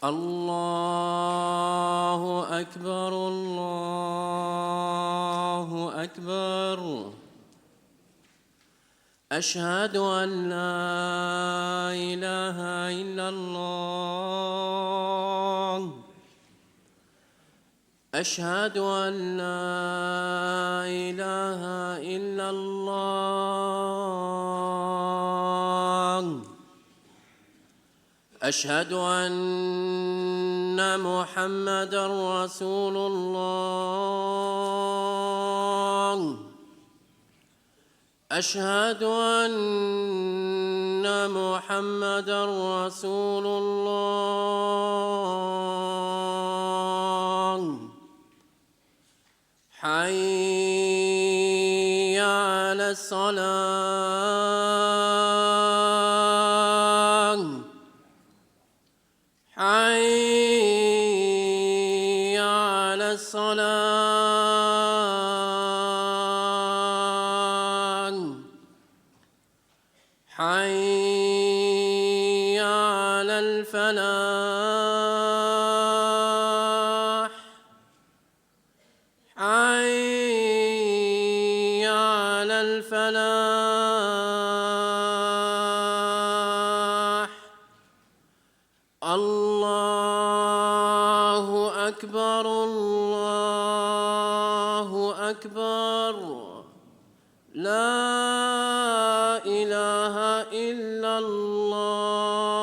الله أكبر الله أكبر. أشهد أن لا إله إلا الله. أشهد أن لا إله إلا الله. أشهد أن محمدًا رسول الله. أشهد أن محمدًا رسول الله. حي على الصلاة. حي على الصلاة. حي على الفلاح. حي على الفلاح. الله أكبر الله أكبر. لا إله إلا الله.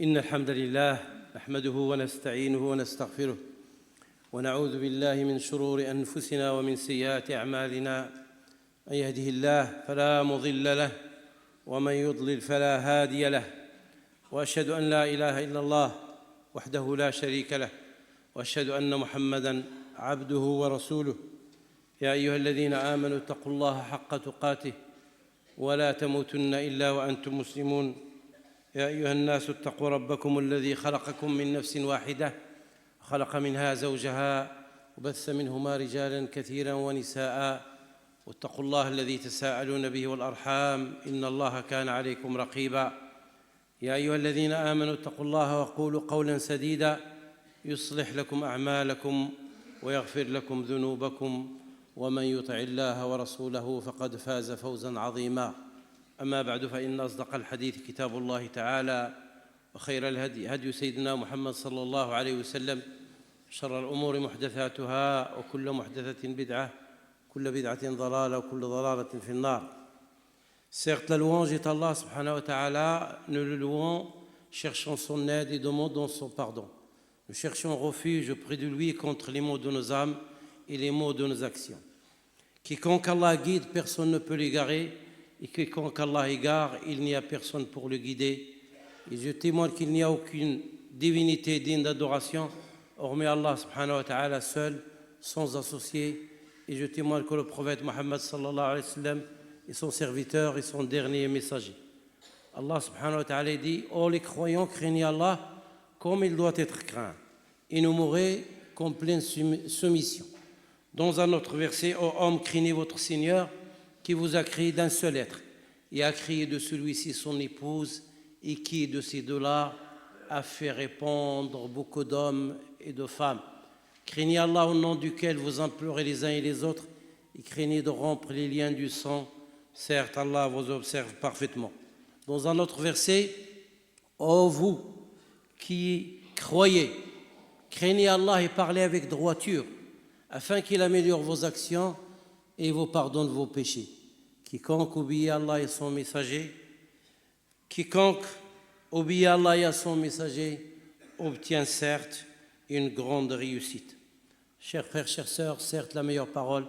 إن الحمد لله نحمده ونستعينه ونستغفره ونعوذ بالله من شرور أنفسنا ومن سيئات أعمالنا. من يهده الله فلا مضل له ومن يضلل فلا هادي له، وأشهد أن لا إله إلا الله وحده لا شريك له، وأشهد أن محمدًا عبده ورسوله. يا أيها الذين آمنوا اتقوا الله حق تقاته ولا تموتن إلا وأنتم مسلمون. يا أيها الناس اتقوا ربكم الذي خلقكم من نفس واحدة خلق منها زوجها وبث منهما رجالاً كثيراً ونساء، واتقوا الله الذي تساءلون به والأرحام إن الله كان عليكم رقيباً. يا أيها الذين آمنوا اتقوا الله وقولوا قولاً سديداً يصلح لكم أعمالكم ويغفر لكم ذنوبكم، ومن يطع الله ورسوله فقد فاز فوزاً عظيماً. أما بعد، فإن أصدق الحديث كتاب الله تعالى، وخير الهدي هدي سيدنا محمد صلى الله عليه وسلم، شر الأمور محدثاتها وكل محدثة بدعة كل بدعة ضلالة وكل ضلالة في النار. Certes, la louange est Allah subhanahu wa ta'ala, nous le louons, cherchons son aide et demandons son pardon. Nous cherchons refuge auprès de lui contre les maux de nos âmes et les maux de nos actions. Quiconque Allah guide, personne ne peut l'égarer, et quiconque Allah égare, il n'y a personne pour le guider. Et je témoigne qu'il n'y a aucune divinité digne d'adoration, hormis Allah subhanahu wa ta'ala seul, sans associé. Et je témoigne que le prophète Mohammed sallallahu alayhi wa sallam est son serviteur et son dernier messager. Allah subhanahu wa ta'ala dit: ô les croyants, craignez Allah comme il doit être craint, et nous mourrez comme pleine soumission. Dans un autre verset: ô hommes, craignez votre Seigneur qui vous a créé d'un seul être et a créé de celui-ci son épouse, et qui de ces deux-là a fait répondre beaucoup d'hommes et de femmes. Craignez Allah au nom duquel vous implorez les uns et les autres, et craignez de rompre les liens du sang. Certes, Allah vous observe parfaitement. Dans un autre verset: ô vous qui croyez, craignez Allah et parlez avec droiture, afin qu'il améliore vos actions et vous pardonne vos péchés. Quiconque obéit à Allah et son messager, obtient certes une grande réussite. Chers frères, chères sœurs, certes la meilleure parole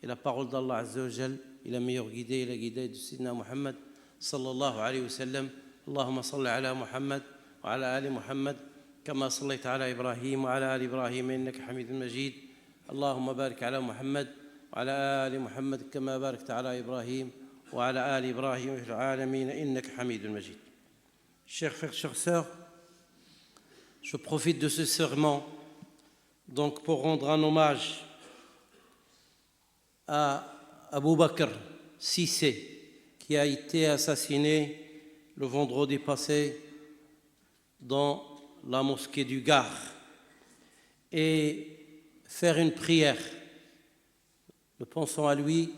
est la parole d'Allah Azza wa Jal, et la meilleure guidée est la guidée de Sayyidina Muhammad sallallahu alayhi wa sallam. Allahumma salli ala Muhammad wa ala ali Muhammad kama sallayta ala Ibrahim wa ala ali Ibrahim innaka Hamidun Majid. Allahumma barik ala Muhammad وعلى آل محمد كما باركت على إبراهيم وعلى آل إبراهيم في العالمين إنك حميد مجيد. Chers frères, chères sœurs, je profite de ce serment donc pour rendre un hommage à Abou Bakr Cissé, qui a été assassiné le vendredi passé dans la mosquée du Gard, et faire une prière. Nous pensons à lui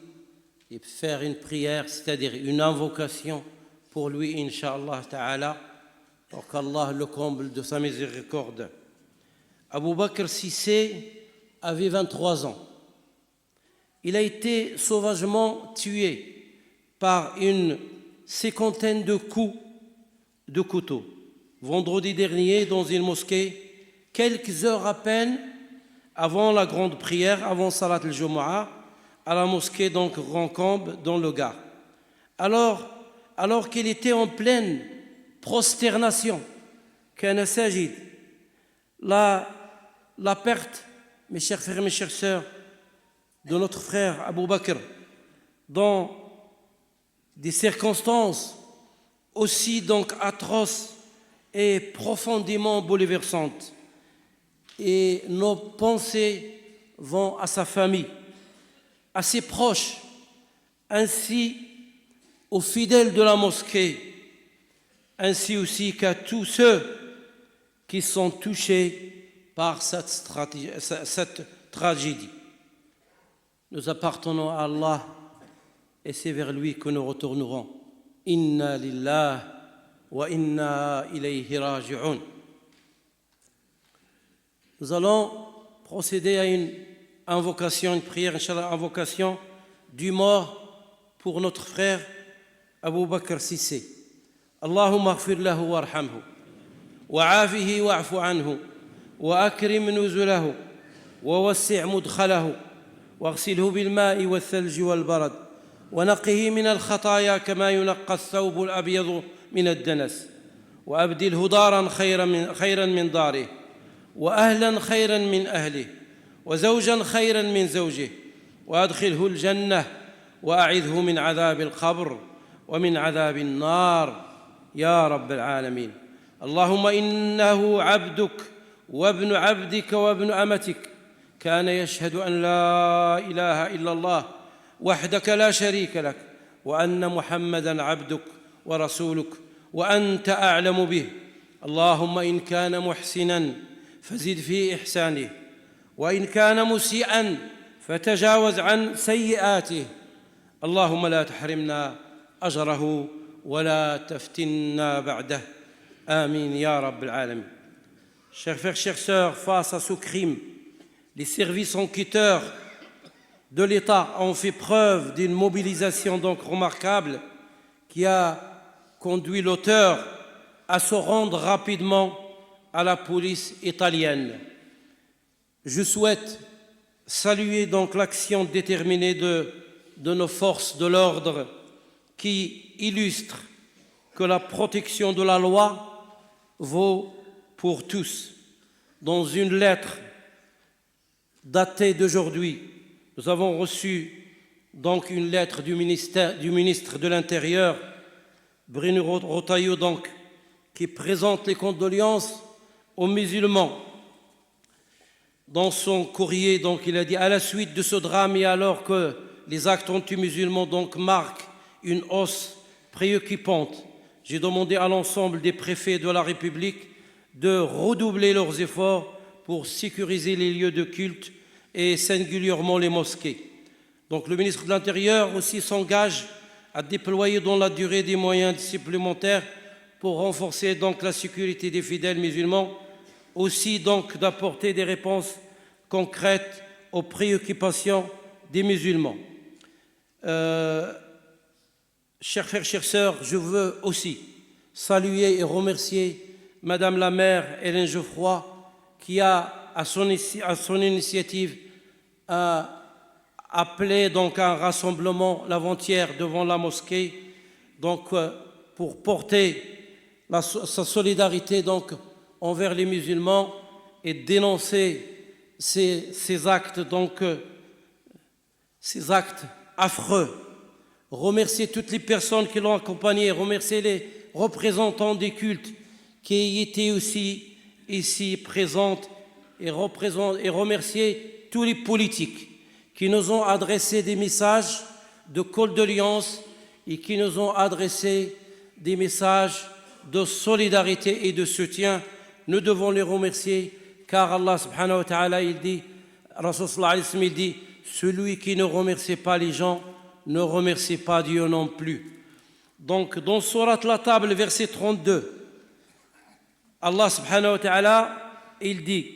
et faire une prière, c'est-à-dire une invocation pour lui, Inch'Allah Ta'ala, pour qu'Allah le comble de sa miséricorde. Abou Bakr Cissé avait 23 ans. Il a été sauvagement tué par une cinquantaine de coups de couteau vendredi dernier dans une mosquée, quelques heures à peine avant la grande prière, avant Salat al-Jumu'ah, à la mosquée donc Rancombe dans le Gard. Alors qu'il était en pleine prosternation, kana sajid, la perte, mes chers frères et mes chères sœurs, de notre frère Abou Bakr, dans des circonstances aussi donc atroces et profondément bouleversantes. Et nos pensées vont à sa famille, à ses proches, ainsi aux fidèles de la mosquée, ainsi aussi qu'à tous ceux qui sont touchés par cette tragédie. Nous appartenons à Allah et c'est vers lui que nous retournerons. Inna lillah wa inna ilayhi raji'un. Nous allons procéder à une invocation, une prière, Inch'Allah, invocation du mort pour notre frère Abou Bakr Cissé. Allahumma ighfir lahu warhamhu wa'afihi wa'fu anhu wa akrim nuzulahu wa wassi' mudkhalahu واغسله بالماء والثلج والبرد ونقه من الخطايا كما ينقى الثوب الأبيض من الدنس وأبدله دارا خيرا من داره وأهلا خيرا من أهله وزوجا خيرا من زوجه وأدخله الجنة وأعذه من عذاب القبر ومن عذاب النار يا رب العالمين. اللهم إنه عبدك وابن عبدك وابن أمتك كان يشهد أن لا إله إلا الله وحدك لا شريك لك وأن محمدًا عبدك ورسولك وأنت أعلم به. اللهم إن كان محسنًا فزد في إحسانه وإن كان مسيئًا فتجاوز عن سيئاته. اللهم لا تحرمنا أجره ولا تفتنا بعده. آمين يا رب العالمين. Chers frères, chères sœurs, face à ce crime, les services enquêteurs de l'État ont fait preuve d'une mobilisation donc remarquable qui a conduit l'auteur à se rendre rapidement à la police italienne. Je souhaite saluer donc l'action déterminée de nos forces de l'ordre qui illustre que la protection de la loi vaut pour tous. Dans une lettre datée d'aujourd'hui, nous avons reçu donc une lettre du ministre de l'Intérieur, Bruno Retailleau, donc, qui présente les condoléances aux musulmans. Dans son courrier, donc, il a dit: à la suite de ce drame et alors que les actes anti-musulmans donc marquent une hausse préoccupante, j'ai demandé à l'ensemble des préfets de la République de redoubler leurs efforts pour sécuriser les lieux de culte et singulièrement les mosquées. Donc le ministre de l'Intérieur aussi s'engage à déployer dans la durée des moyens supplémentaires pour renforcer donc la sécurité des fidèles musulmans, aussi donc d'apporter des réponses concrètes aux préoccupations des musulmans. Chers frères, chères sœurs, je veux aussi saluer et remercier Madame la maire Hélène Geoffroy qui a, à son initiative, appelé donc un rassemblement l'avant-hier devant la mosquée, donc pour porter sa solidarité donc envers les musulmans et dénoncer ces actes donc ces actes affreux. Remercier toutes les personnes qui l'ont accompagné, remercier les représentants des cultes qui étaient aussi ici présente et remercier tous les politiques qui nous ont adressé des messages de condoléances et qui nous ont adressé des messages de solidarité et de soutien. Nous devons les remercier car Allah subhanahu wa ta'ala, il dit, Rasul sallallahu alayhi wa sallam, il dit, celui qui ne remercie pas les gens ne remercie pas Dieu non plus. Donc dans Surat la Table, verset 32, Allah subhanahu wa ta'ala, il dit,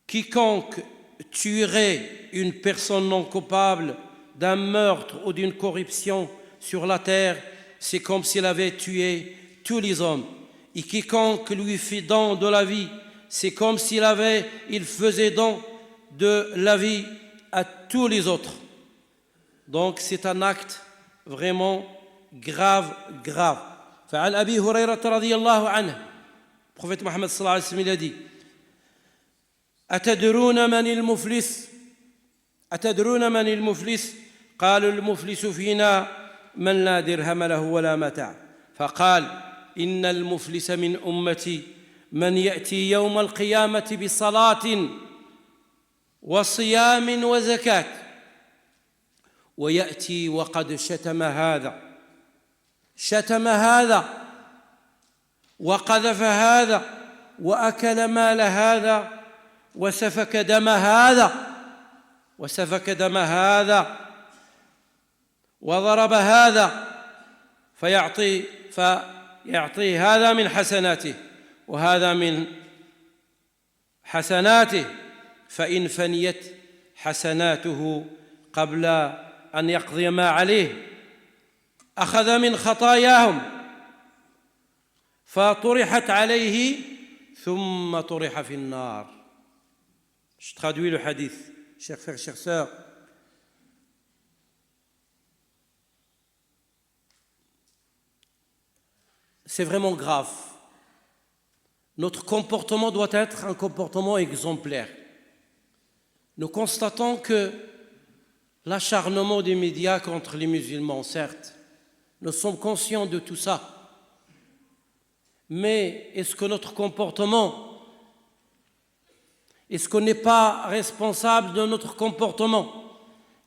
quiconque tuerait une personne non coupable d'un meurtre ou d'une corruption sur la terre, c'est comme s'il avait tué tous les hommes. Et quiconque lui fit don de la vie, c'est comme il faisait don de la vie à tous les autres. Donc c'est un acte vraiment grave. فعن أبي هريرة رضي الله عنه, prophète Mohammed sallallahu alayhi wa sallam, il a dit, أتدرون من المفلس قالوا المفلس فينا من لا درهم له ولا متاع فقال إن المفلس من أمتي من يأتي يوم القيامة بصلاة وصيام وزكاة ويأتي وقد شتم هذا وقذف هذا وأكل مال هذا وسفك دم هذا وضرب هذا فيعطي هذا من حسناته وهذا من حسناته فإن فنيت حسناته قبل أن يقضي ما عليه أخذ من خطاياهم فطرحت عليه ثم طرح في النار. Je traduis le hadith, chers frères, chères sœurs. C'est vraiment grave. Notre comportement doit être un comportement exemplaire. Nous constatons que l'acharnement des médias contre les musulmans, certes, nous sommes conscients de tout ça. Mais est-ce que notre comportement, est-ce qu'on n'est pas responsable de notre comportement?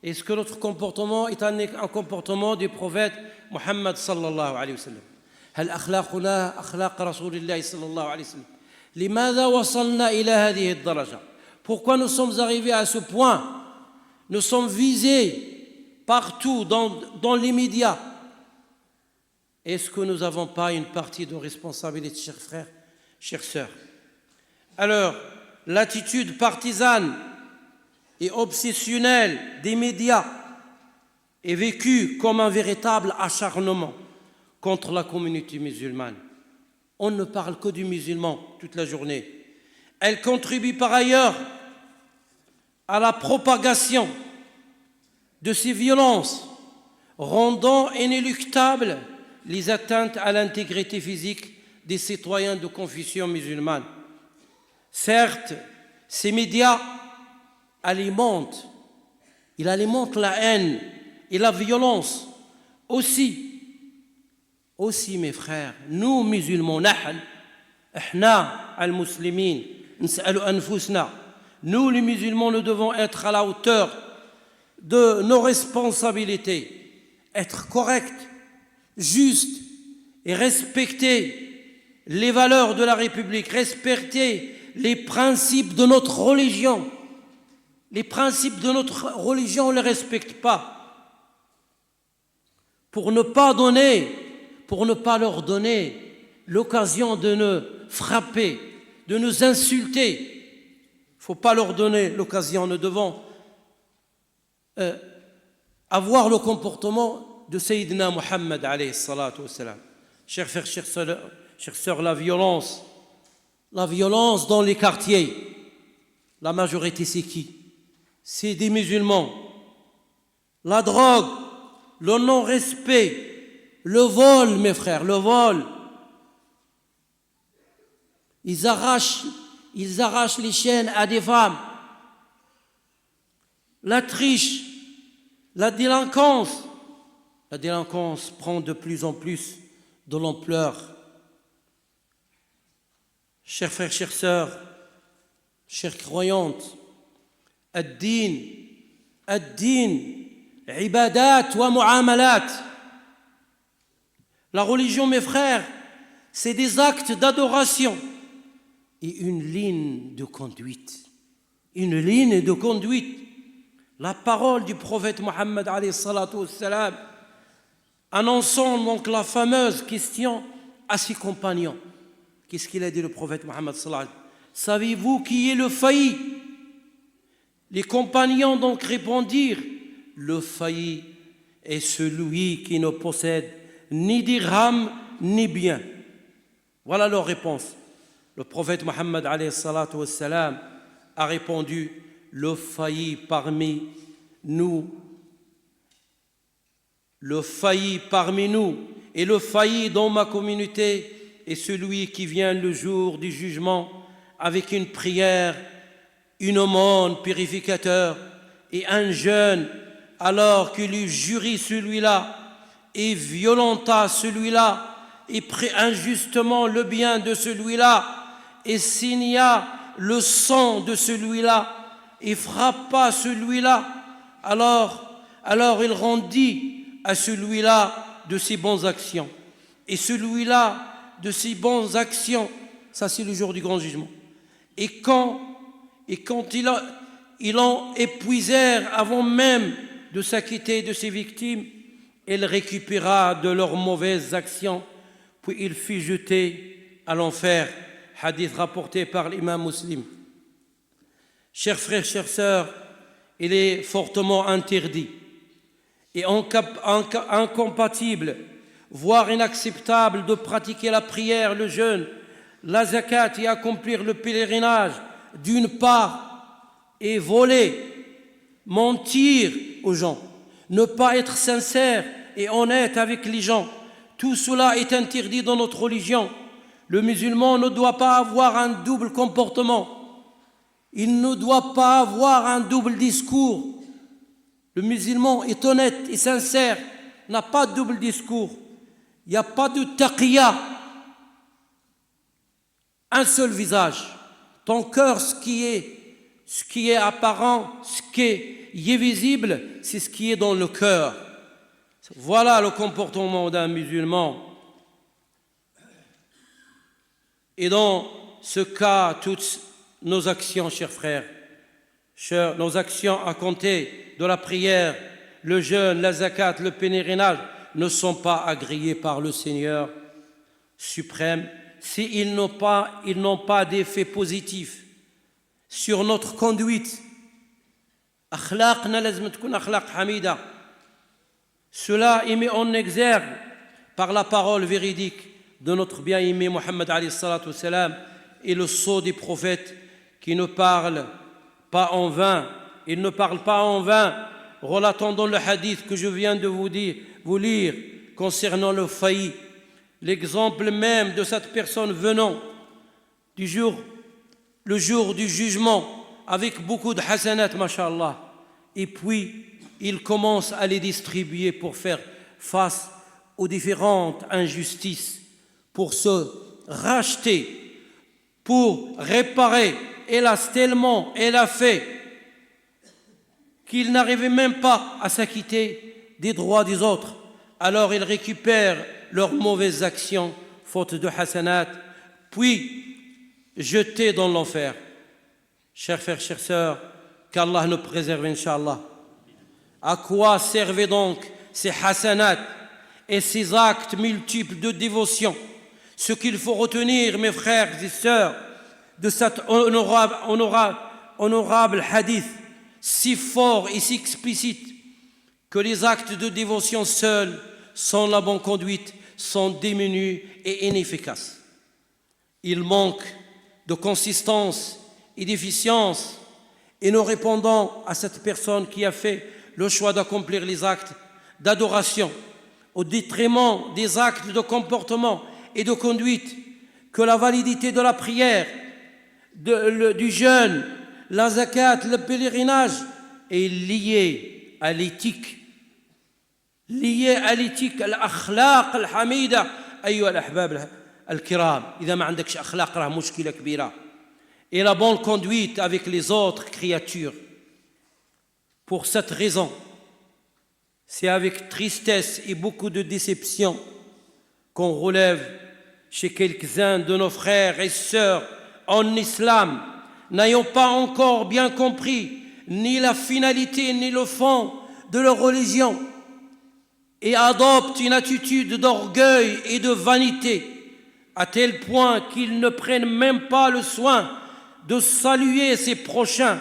Est-ce que notre comportement est un comportement du prophète Muhammad sallallahu alayhi wa sallam? هل أخلاقنا أخلاق رسول الله صلى الله عليه وسلم؟ لماذا وصلنا إلى هذه الدرجة؟ Pourquoi nous sommes arrivés à ce point? Nous sommes visés partout dans les médias. Est-ce que nous n'avons pas une partie de responsabilité, chers frères, chères sœurs? Alors, l'attitude partisane et obsessionnelle des médias est vécue comme un véritable acharnement contre la communauté musulmane. On ne parle que du musulman toute la journée. Elle contribue par ailleurs à la propagation de ces violences, rendant inéluctables les atteintes à l'intégrité physique des citoyens de confession musulmane. Certes, ces médias alimentent la haine et la violence. Aussi, mes frères, nous musulmans, nous les musulmans, nous devons être à la hauteur de nos responsabilités, être corrects, justes et respecter les valeurs de la République, respecter les principes de notre religion. Les principes de notre religion, on ne les respecte pas. Pour ne pas leur donner l'occasion de nous frapper, de nous insulter. Il ne faut pas leur donner l'occasion. Nous devons avoir le comportement de Sayyidina Muhammad alayhi salatu wassalam. Chers frères, chères sœurs, la violence dans les quartiers, la majorité c'est qui? C'est des musulmans. La drogue, le non-respect, le vol, mes frères, le vol. Ils arrachent les chaînes à des femmes. La triche, la délinquance. La délinquance prend de plus en plus de l'ampleur. Chers frères, chères sœurs, chères croyantes, ad-din, ibadat wa mu'amalat. La religion, mes frères, c'est des actes d'adoration et une ligne de conduite. Une ligne de conduite. La parole du prophète Mohammed alayhi salatu wassalam, annonçant donc la fameuse question à ses compagnons. Qu'est-ce qu'il a dit le prophète Mohammed sallallahu alayhi wa sallam? Savez-vous qui est le failli? Les compagnons donc répondirent, le failli est celui qui ne possède ni dirham ni bien. Voilà leur réponse. Le prophète Mohammed alayhi salatu wassalam a répondu, le failli parmi nous et le failli dans ma communauté est celui qui vient le jour du jugement avec une prière, une aumône purificateur et un jeûne, alors qu'il eut juré celui-là et violenta celui-là et prit injustement le bien de celui-là et signa le sang de celui-là et frappa celui-là, alors il rendit à celui-là de ses bonnes actions et celui-là de ses bonnes actions. Ça, c'est le jour du grand jugement. Et quand ils l'ont épuisèrent avant même de s'acquitter de ses victimes, il récupéra de leurs mauvaises actions, puis il fut jeté à l'enfer. Hadith rapporté par l'imam Muslim. Chers frères, chères sœurs, il est fortement interdit et incompatible, voire inacceptable de pratiquer la prière, le jeûne, la zakat et accomplir le pèlerinage d'une part et voler, mentir aux gens, ne pas être sincère et honnête avec les gens. Tout cela est interdit dans notre religion. Le musulman ne doit pas avoir un double comportement. Il ne doit pas avoir un double discours. Le musulman est honnête et sincère, n'a pas de double discours. Il n'y a pas de taqiyya. Un seul visage. Ton cœur, ce qui est apparent, ce qui est visible, c'est ce qui est dans le cœur. Voilà le comportement d'un musulman. Et dans ce cas, toutes nos actions, chers frères, nos actions à compter de la prière, le jeûne, la zakat, le pèlerinage, ne sont pas agréées par le Seigneur suprême s'ils n'ont pas d'effet positif sur notre conduite. Akhlaqna lazim tkun akhlaq hamida. Cela est mis en exergue par la parole véridique de notre bien-aimé Mohammed alayhi salatu wassalam et le sceau des prophètes qui ne parlent pas en vain. Ils ne parlent pas en vain, relatant dans le hadith que je viens de vous lire concernant le failli, l'exemple même de cette personne venant le jour du jugement avec beaucoup de hasanat, mashallah, et puis il commence à les distribuer pour faire face aux différentes injustices, pour se racheter, pour réparer. Hélas, tellement elle a fait qu'il n'arrivait même pas à s'acquitter des droits des autres. Alors ils récupèrent leurs mauvaises actions, faute de hasanat, puis jetés dans l'enfer. Chers frères, chères sœurs, qu'Allah nous préserve, Inch'Allah. À quoi servaient donc ces hasanat et ces actes multiples de dévotion? Ce qu'il faut retenir, mes frères et sœurs, de cet honorable hadith, si fort et si explicite, que les actes de dévotion seuls, sans la bonne conduite, sont démunis et inefficaces. Il manque de consistance et d'efficience, et nous répondons à cette personne qui a fait le choix d'accomplir les actes d'adoration au détriment des actes de comportement et de conduite, que la validité de la prière, du jeûne, la zakat, le pèlerinage est liée à l'éthique, l'akhlaq al-hamida. أيها الأحباب الكرام إذا ما عندكش أخلاق راه مشكلة كبيرة. Et la bonne conduite avec les autres créatures. Pour cette raison, c'est avec tristesse et beaucoup de déception qu'on relève chez quelques-uns de nos frères et sœurs en islam, n'ayant pas encore bien compris ni la finalité ni le fond de leur religion, et adoptent une attitude d'orgueil et de vanité, à tel point qu'ils ne prennent même pas le soin de saluer ses prochains,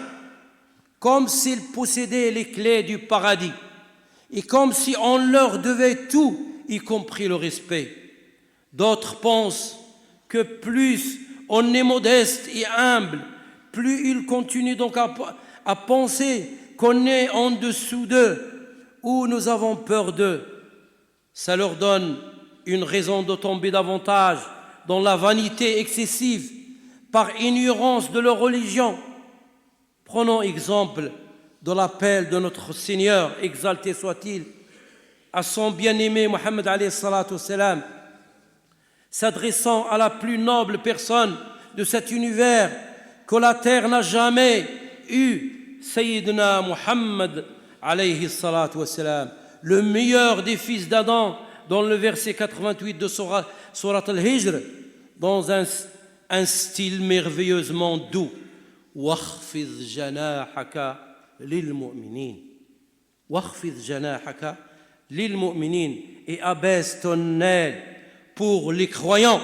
comme s'ils possédaient les clés du paradis, et comme si on leur devait tout, y compris le respect. D'autres pensent que plus on est modeste et humble, plus ils continuent donc à penser qu'on est en dessous d'eux ou nous avons peur d'eux. Ça leur donne une raison de tomber davantage dans la vanité excessive par ignorance de leur religion. Prenons exemple de l'appel de notre Seigneur, exalté soit-il, à son bien-aimé Mohammed alayhi salatu wassalam, s'adressant à la plus noble personne de cet univers que la terre n'a jamais eu, Sayyidina Muhammad alayhi salatu wassalam, le meilleur des fils d'Adam, dans le verset 88 de Surat al-Hijr, dans un style merveilleusement doux. واخفض جناحك للمؤمنين واخفض جناحك للمؤمنين et abaisse ton aile pour les croyants,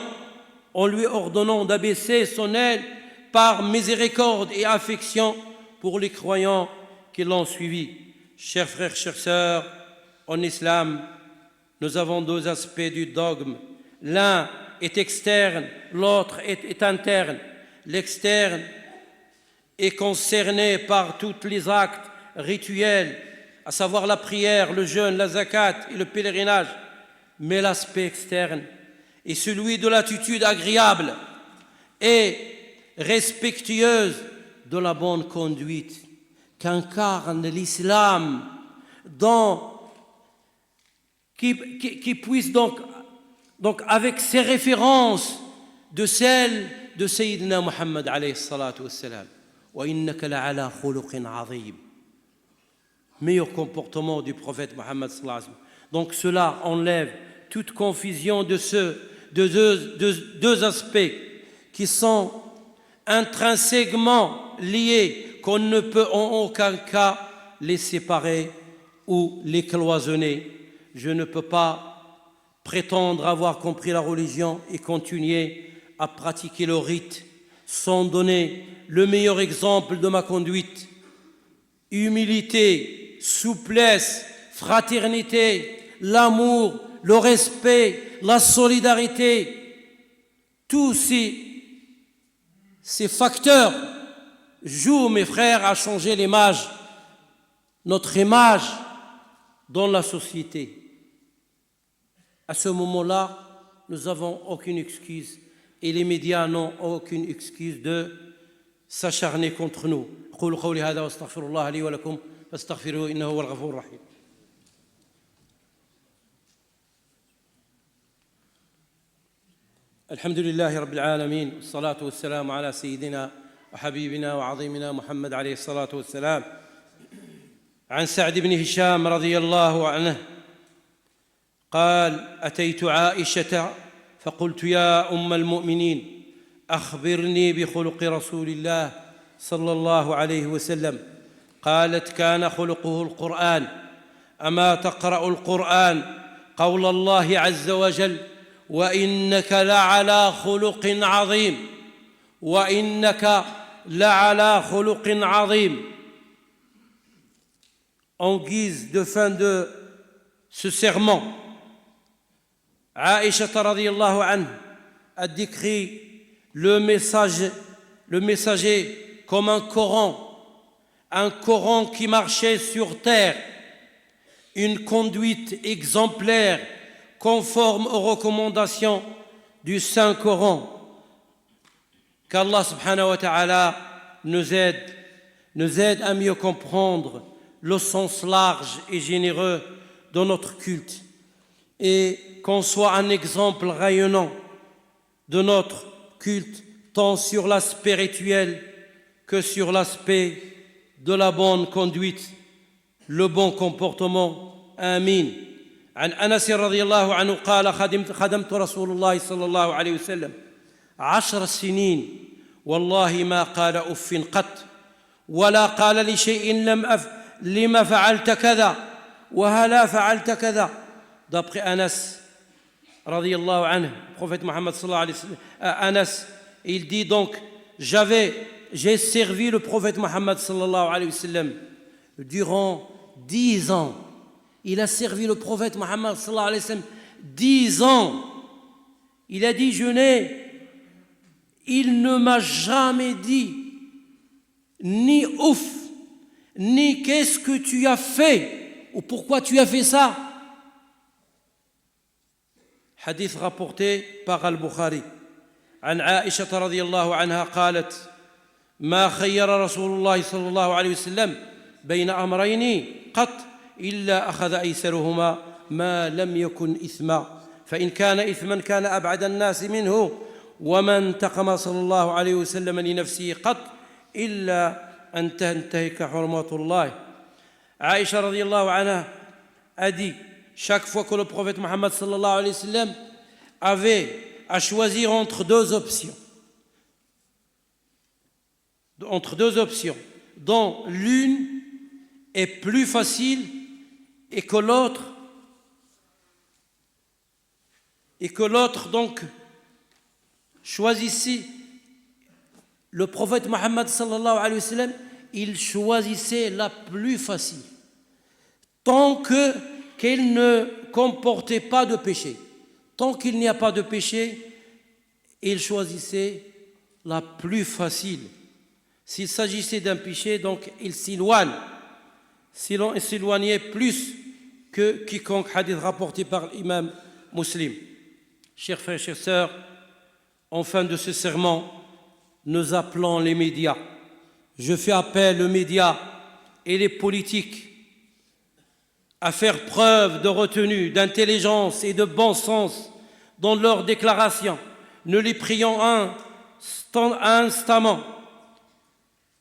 en lui ordonnant d'abaisser son aile par miséricorde et affection pour les croyants qui l'ont suivi. Chers frères, chères sœurs, en islam, nous avons deux aspects du dogme. L'un est externe, l'autre est interne. L'externe est concerné par tous les actes rituels, à savoir la prière, le jeûne, la zakat et le pèlerinage. Mais l'aspect externe est celui de l'attitude agréable et respectueuse de la bonne conduite qu'incarne l'islam, qui puisse donc avec ses références de celles de Sayyidina Muhammad alayhi salatu wassalam. وَإِنَّكَ لَعَلَى خُلُقٍ عَظِيمٍ. Meilleur comportement du prophète Mohammed sallallahu alayhi wa sallam. Donc cela enlève toute confusion de deux aspects qui sont intrinsèquement liés, qu'on ne peut en aucun cas les séparer ou les cloisonner. Je ne peux pas prétendre avoir compris la religion et continuer à pratiquer le rite sans donner le meilleur exemple de ma conduite. Humilité, souplesse, fraternité, l'amour, le respect, la solidarité, tous ces facteurs jouent, mes frères, à changer l'image, notre image dans la société. À ce moment-là, nous n'avons aucune excuse et les médias n'ont aucune excuse de s'acharner contre nous. أقول قولي هذا واستغفر الله لي ولكم فاستغفروه إنه هو الغفور الرحيم. الحمد لله رب العالمين والصلاة والسلام على سيدنا وحبيبنا وعظيمنا محمد عليه الصلاة والسلام. عن سعد بن هشام رضي الله عنه قال: أتيت عائشة فقلت يا أم المؤمنين أخبرني بخلق رسول الله صلى الله عليه وسلم. قالت: كان خلقه القرآن. أما تقرأ القرآن قول الله عز وجل: وإنك لعلى خلق عظيم وإنك لعلى خلق عظيم. En guise de fin de ce sermon, Aïcha radhiyallahu anha a décrit le messager comme un Coran qui marchait sur terre, une conduite exemplaire conforme aux recommandations du Saint-Coran. Qu'Allah subhanahu wa ta'ala nous aide à mieux comprendre le sens large et généreux de notre culte et qu'on soit un exemple rayonnant de notre culte, tant sur l'aspect rituel que sur l'aspect de la bonne conduite, le bon comportement. Amin. عن أنس رضي الله عنه قال خدمت رسول الله صلى الله عليه وسلم 10 سنين والله ما قال أف قط ولا قال لشيء لما فعلت كذا وهلا فعلت كذا. D'après Anas رضي الله عنه, prophète Mohammed sallallahu alayhi wa sallam, Anas, il dit donc, j'ai servi le prophète Mohammed sallallahu alayhi wa sallam durant 10 ans. Il a servi le prophète Mohammed sallallahu alayhi wa sallam 10 ans. Il a dit il ne m'a jamais dit ni ouf, ni qu'est-ce que tu as fait ou pourquoi tu as fait ça. Hadith rapporté par Al-Bukhari. عن عائشة رضي الله عنها قالت ما خير رسول الله صلى الله عليه وسلم بين أمرين قط إلا أخذ أيسرهما ما لم يكن إثما فإن كان إثما كان أبعد الناس منه وما انتقم صلى الله عليه وسلم لنفسه قط إلا أن تنتهك حرمات الله. Aïcha radiallahu anha a dit, chaque fois que le prophète Mohammed sallallahu alayhi wa sallam avait à choisir entre deux options, dont l'une est plus facile et que l'autre donc choisissait, le prophète Mohammed sallallahu alayhi wa sallam, il choisissait la plus facile, tant qu'elle ne comportait pas de péché. Tant qu'il n'y a pas de péché, il choisissait la plus facile. S'il s'agissait d'un péché, donc il s'éloignait plus que quiconque. Hadith rapporté par l'imam Muslim. Chers frères, chères sœurs, en fin de ce sermon, nous appelons les médias. Je fais appel aux médias et les politiques à faire preuve de retenue, d'intelligence et de bon sens dans leurs déclarations. Nous les prions instamment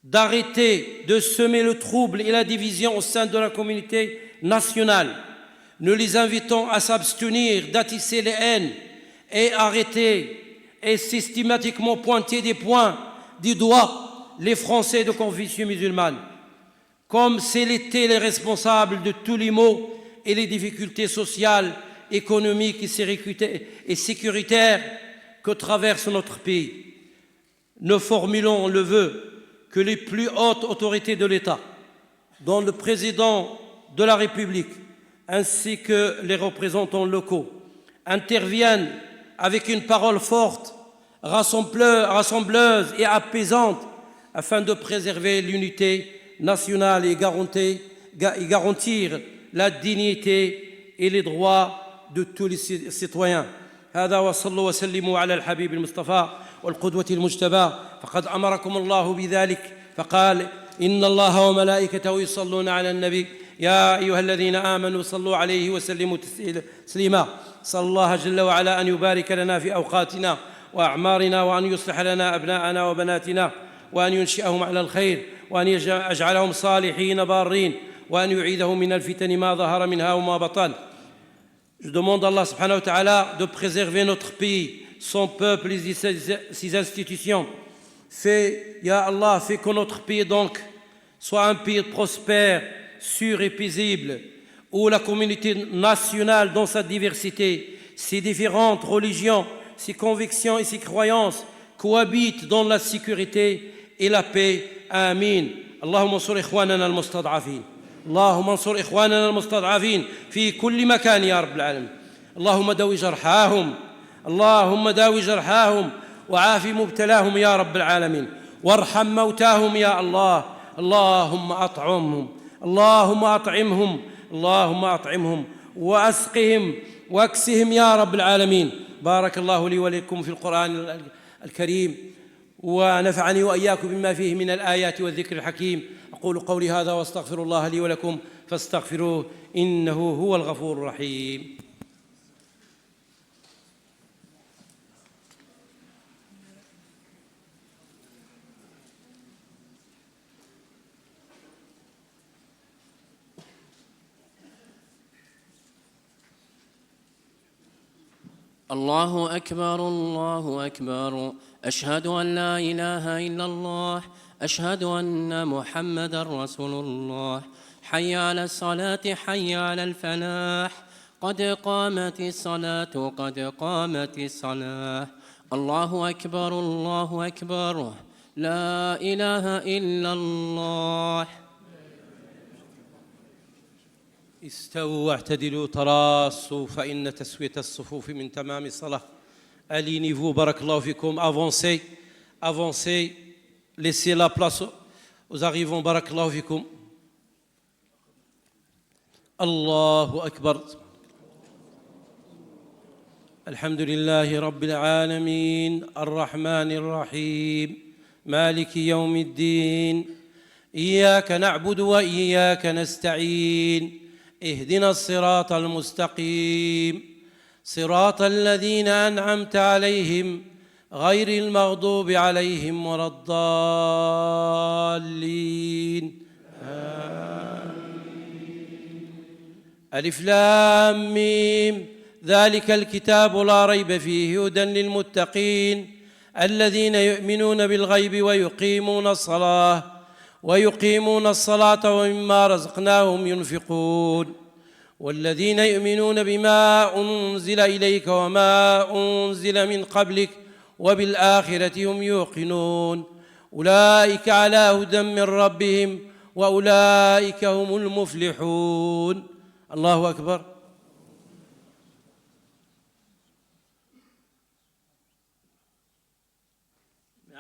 d'arrêter de semer le trouble et la division au sein de la communauté nationale. Nous les invitons à s'abstenir d'attiser les haines et arrêter et systématiquement pointer du doigt les Français de confession musulmane, comme s'ils étaient les responsables de tous les maux et les difficultés sociales, économiques et sécuritaires que traverse notre pays. Nous formulons le vœu que les plus hautes autorités de l'État, dont le président de la République, ainsi que les représentants locaux, interviennent avec une parole forte, rassembleuse et apaisante, afin de préserver l'unité nationale et garantir la dignité et les droits de tous les citoyens. هذا وصلوا وسلموا على الحبيب المصطفى والقدوة المجتبى فقد أمركم الله بذلك فقال إن الله وملائكته يصلون على النبي يا أيها الذين آمنوا صلوا عليه وسلموا تسليما. صلى الله جل وعلا أن يبارك لنا في أوقاتنا وأعمارنا وأن يصلح لنا أبناءنا وبناتنا وأن ينشئهم على الخير وأن يجعلهم صالحين بارين وأن يعيدهم من الفتن ما ظهر منها وما بطن. Je demande à Allah subhanahu wa ta'ala de préserver notre pays, son peuple et ses institutions. Ya Allah, fais que notre pays donc soit un pays prospère, sûr et paisible, où la communauté nationale dans sa diversité, ses différentes religions, ses convictions et ses croyances cohabitent dans la sécurité et la paix. Amin. Allahumma ansur ikhwanana al-mustad'afin. اللهم انصر إخواننا المستضعفين في كل مكان يا رب العالمين. اللهم داوي جرحاهم وعاف مبتلاهم يا رب العالمين وارحم موتاهم يا الله. اللهم أطعمهم وأسقهم واكسهم يا رب العالمين. بارك الله لي ولكم في القرآن الكريم ونفعني وإياكم بما فيه من الآيات والذكر الحكيم. أقول قولي هذا واستغفر الله لي ولكم فاستغفروه إنه هو الغفور الرحيم. الله أكبر الله أكبر أشهد أن لا إله إلا الله أشهد أن محمدا رسول الله حي على الصلاة حي على الفلاح قد قامت الصلاة قد قامت الصلاة الله أكبر الله أكبر لا إله إلا الله. استووا واعتدلوا تراصوا فإن تسوية الصفوف من تمام الصلاة. Alignez-vous, barakallahu fikum, avancez, avancez, laissez la place aux arrivants, barakallahu fikum. Allahu Akbar. الحمد لله رب العالمين الرحمن الرحيم مالك يوم الدين إياك نعبد وإياك نستعين اهدنا الصراط المستقيم صراط الذين أنعمت عليهم غير المغضوب عليهم ولا الضالين ألف لام ميم ذلك الكتاب لا ريب فيه هدى للمتقين الذين يؤمنون بالغيب ويقيمون الصلاة ومما رزقناهم ينفقون والذين يؤمنون بما أنزل إليك وما أنزل من قبلك وبالآخرة هم يوقنون أولئك على هدى من ربهم وأولئك هم المفلحون. الله أكبر.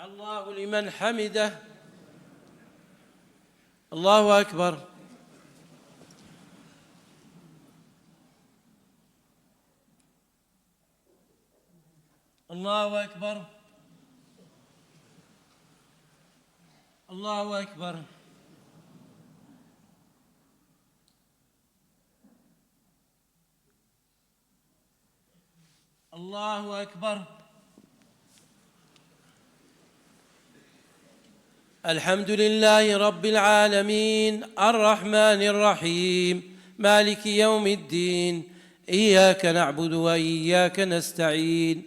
الله لمن حمده. الله أكبر. الله أكبر. الله أكبر. الله أكبر. الحمد لله رب العالمين الرحمن الرحيم مالك يوم الدين إياك نعبد وإياك نستعين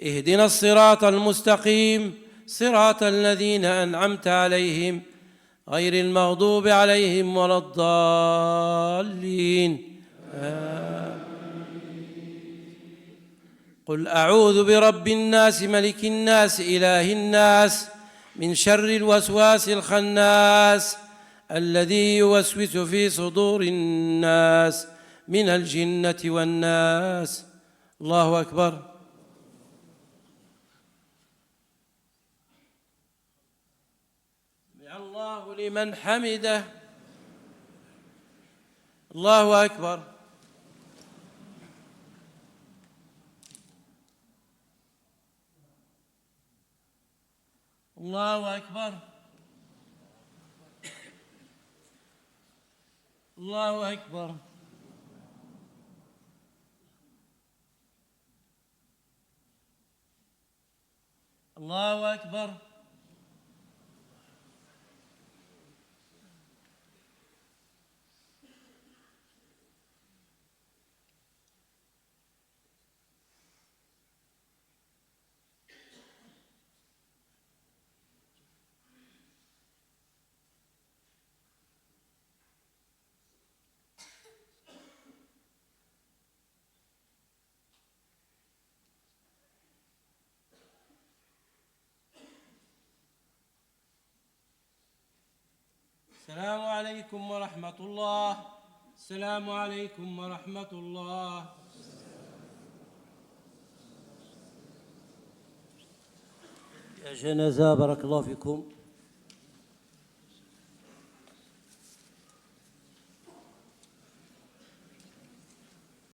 اهدنا الصراط المستقيم صراط الذين أنعمت عليهم غير المغضوب عليهم ولا الضالين قل أعوذ برب الناس ملك الناس إله الناس من شر الوسواس الخناس الذي يوسوس في صدور الناس من الجنة والناس. الله أكبر. الله لمن حمده. الله أكبر. الله أكبر. الله أكبر. الله أكبر. السلام عليكم ورحمة الله. السلام عليكم ورحمة الله. يا جنازة بارك الله فيكم.